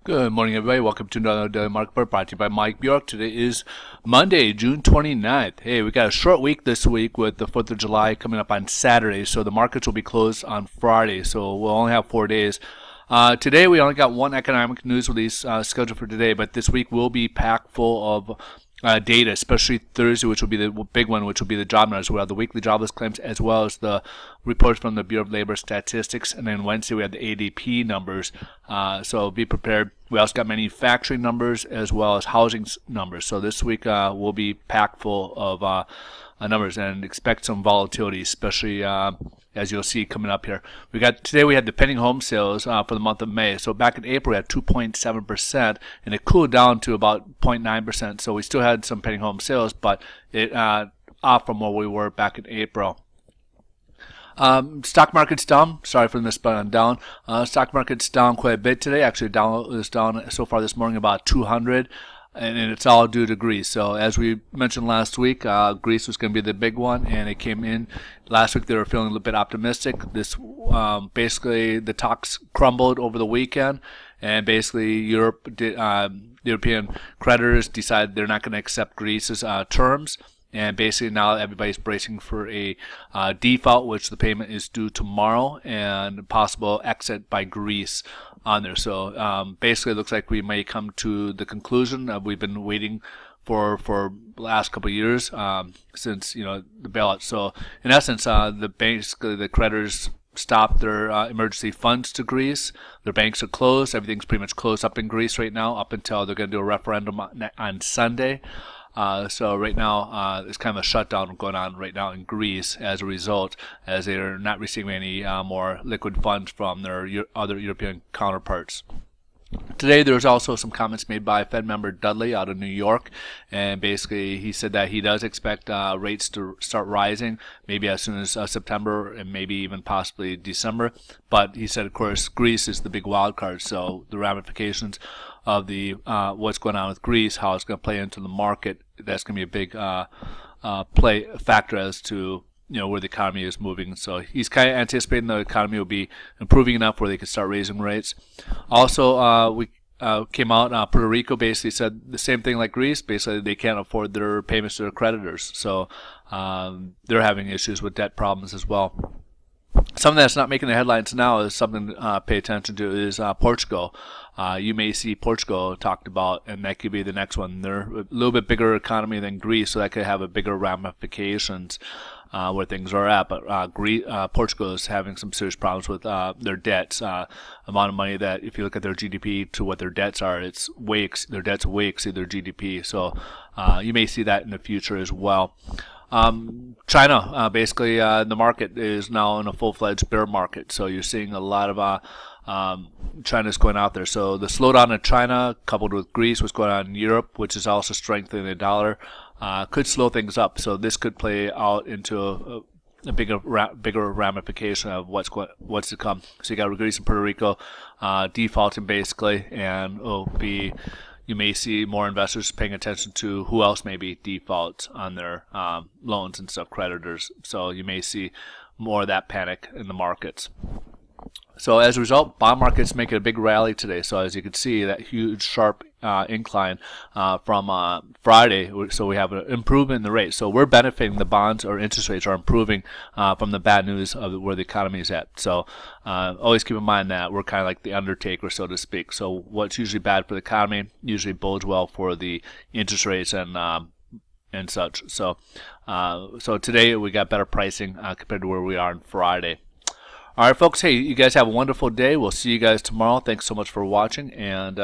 Good morning, everybody. Welcome to another daily market report brought to you by Mike Bjork. Today is Monday, June 29th. Hey, we got a short week this week with the 4th of July coming up on Saturday, so the markets will be closed on Friday, so we'll only have 4 days. Today, we only got one economic news release scheduled for today, but this week will be packed full of data, especially Thursday, which will be the big one, which will be the job numbers. We'll have the weekly jobless claims as well as the reports from the Bureau of Labor Statistics. And then Wednesday, we have the ADP numbers. So be prepared. We also got manufacturing numbers as well as housing numbers. So this week will be packed full of numbers, and expect some volatility, especially as you'll see coming up here. Today we had the pending home sales for the month of May. So back in April we had 2.7%, and it cooled down to about 0.9%. So we still had some pending home sales, but it off from where we were back in April. Stock market's down. Sorry for the misspelling on down. Stock market's down quite a bit today. Actually, is down so far this morning about 200. And it's all due to Greece. So as we mentioned last week, Greece was going to be the big one, and it came in. Last week they were feeling a little bit optimistic. This basically the talks crumbled over the weekend, and basically European creditors decided they're not going to accept Greece's terms. And basically now everybody's bracing for a default, which the payment is due tomorrow, and possible exit by Greece on there. So basically it looks like we may come to the conclusion that we've been waiting for the last couple of years since the bailout. So in essence, basically the creditors stopped their emergency funds to Greece. Their banks are closed. Everything's pretty much closed up in Greece right now, up until they're going to do a referendum on Sunday. So right now, there's kind of a shutdown going on right now in Greece as a result, as they are not receiving any more liquid funds from their other European counterparts. Today, there was also some comments made by Fed member Dudley out of New York, and basically he said that he does expect rates to start rising, maybe as soon as September and maybe even possibly December. But he said, of course, Greece is the big wild card, so the ramifications of the what's going on with Greece, how it's going to play into the market, that's going to be a big factor as to where the economy is moving. So he's kind of anticipating the economy will be improving enough where they could start raising rates. Also, we came out, Puerto Rico basically said the same thing like Greece. Basically, they can't afford their payments to their creditors. So they're having issues with debt problems as well. Something that's not making the headlines now is something to pay attention to is Portugal. You may see Portugal talked about, and that could be the next one. They're a little bit bigger economy than Greece, so that could have a bigger ramifications where things are at. But Portugal is having some serious problems with their debts. Amount of money that, if you look at their GDP to what their debts are, their debts way exceed their GDP. So you may see that in the future as well. China, basically, the market is now in a full-fledged bear market. So you're seeing a lot of China's going out there. So the slowdown in China, coupled with Greece, what's going on in Europe, which is also strengthening the dollar, could slow things up. So this could play out into a bigger ramification of what's to come. So you got Greece and Puerto Rico defaulting basically, and you may see more investors paying attention to who else may be default on their loans and stuff, creditors. So you may see more of that panic in the markets. So as a result, bond markets making a big rally today. So as you can see, that huge sharp incline from Friday. So we have an improvement in the rate. So we're benefiting. The bonds or interest rates are improving from the bad news of where the economy is at. So always keep in mind that we're kind of like the undertaker, so to speak. So what's usually bad for the economy usually bodes well for the interest rates and such. So so today we got better pricing compared to where we are on Friday. All right, folks. Hey, you guys have a wonderful day. We'll see you guys tomorrow. Thanks so much for watching. And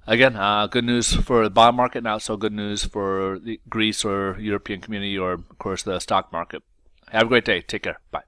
again, good news for the bond market, not so good news for the Greece or European community or, of course, the stock market. Have a great day. Take care. Bye.